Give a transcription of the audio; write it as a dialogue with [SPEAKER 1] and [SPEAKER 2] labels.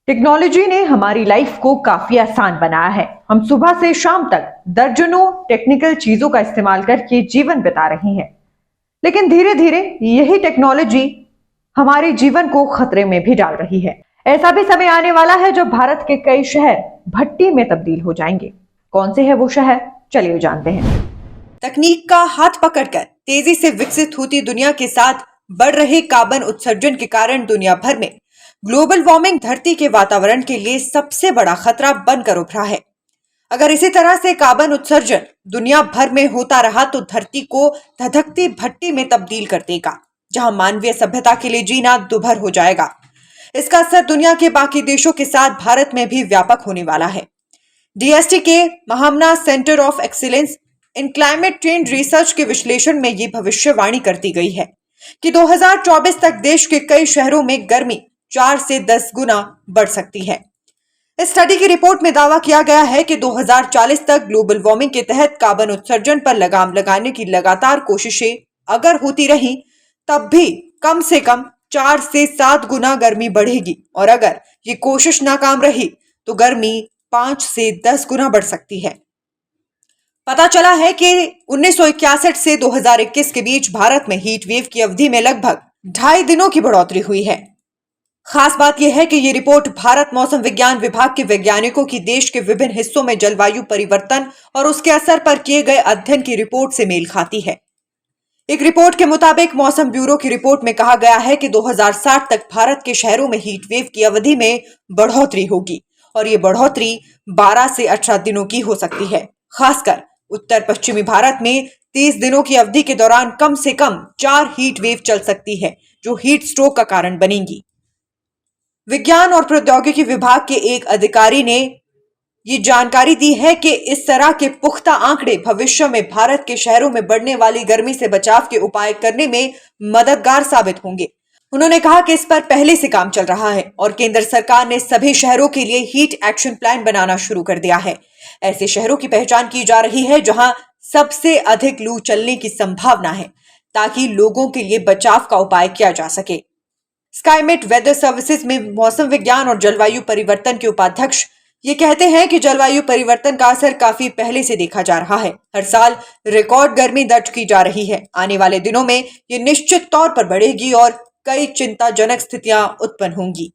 [SPEAKER 1] Technology ने हमारी life को काफी आसान बनाया है। हम सुबह से शाम तक दर्जनों टेक्निकल चीजों का इस्तेमाल करके जीवन बिता रहे हैं, लेकिन धीरे धीरे यही टेक्नोलॉजी हमारे जीवन को खतरे में भी डाल रही है। ऐसा भी समय आने वाला है जब भारत के कई शहर भट्टी में तब्दील हो जाएंगे। कौन से है वो शहर, चलिए जानते हैं।
[SPEAKER 2] तकनीक का हाथ पकड़कर तेजी से विकसित होती दुनिया के साथ बढ़ रहे कार्बन उत्सर्जन के कारण दुनिया भर में ग्लोबल वार्मिंग धरती के वातावरण के लिए सबसे बड़ा खतरा बनकर उभरा है। अगर इसी तरह से कार्बन उत्सर्जन दुनिया भर में होता रहा तो धरती को धधकती भट्टी में तब्दील कर देगा, जहां मानवीय सभ्यता के लिए जीना दुभर हो जाएगा। इसका असर दुनिया के बाकी देशों के साथ भारत में भी व्यापक होने वाला है। डीएसटी के Mahamana centre of excellence in climate change research के विश्लेषण में ये भविष्यवाणी करती गई है कि 2024 तक देश के कई शहरों में गर्मी 4 से 10 गुना बढ़ सकती है। इस स्टडी की रिपोर्ट में दावा किया गया है कि 2040 तक ग्लोबल वार्मिंग के तहत कार्बन उत्सर्जन पर लगाम लगाने की लगातार कोशिशें अगर होती रही तब भी कम से कम 4 से 7 गुना गर्मी बढ़ेगी, और अगर ये कोशिश नाकाम रही तो गर्मी 5 से 10 गुना बढ़ सकती है। पता चला है कि 1961 से 2021 के बीच भारत में हीट वेव की अवधि में लगभग 2.5 दिनों की बढ़ोतरी हुई है। खास बात यह है कि ये रिपोर्ट भारत मौसम विज्ञान विभाग के वैज्ञानिकों की देश के विभिन्न हिस्सों में जलवायु परिवर्तन और उसके असर पर किए गए अध्ययन की रिपोर्ट से मेल खाती है। एक रिपोर्ट के मुताबिक मौसम ब्यूरो की रिपोर्ट में कहा गया है कि 2060 तक भारत के शहरों में हीट वेव की अवधि में बढ़ोतरी होगी, और ये बढ़ोतरी 12 से 18 दिनों की हो सकती है। खासकर उत्तर पश्चिमी भारत में 30 दिनों की अवधि के दौरान कम से कम 4 हीट वेव चल सकती है, जो हीट स्ट्रोक का कारण बनेंगी। विज्ञान और प्रौद्योगिकी विभाग के एक अधिकारी ने ये जानकारी दी है कि इस तरह के पुख्ता आंकड़े भविष्य में भारत के शहरों में बढ़ने वाली गर्मी से बचाव के उपाय करने में मददगार साबित होंगे। उन्होंने कहा कि इस पर पहले से काम चल रहा है और केंद्र सरकार ने सभी शहरों के लिए हीट एक्शन प्लान बनाना शुरू कर दिया है। ऐसे शहरों की पहचान की जा रही है जहां सबसे अधिक लू चलने की संभावना है, ताकि लोगों के लिए बचाव का उपाय किया जा सके। स्काईमेट वेदर सर्विसेज में मौसम विज्ञान और जलवायु परिवर्तन के उपाध्यक्ष ये कहते हैं कि जलवायु परिवर्तन का असर काफी पहले से देखा जा रहा है। हर साल रिकॉर्ड गर्मी दर्ज की जा रही है। आने वाले दिनों में ये निश्चित तौर पर बढ़ेगी और कई चिंताजनक स्थितियां उत्पन्न होंगी।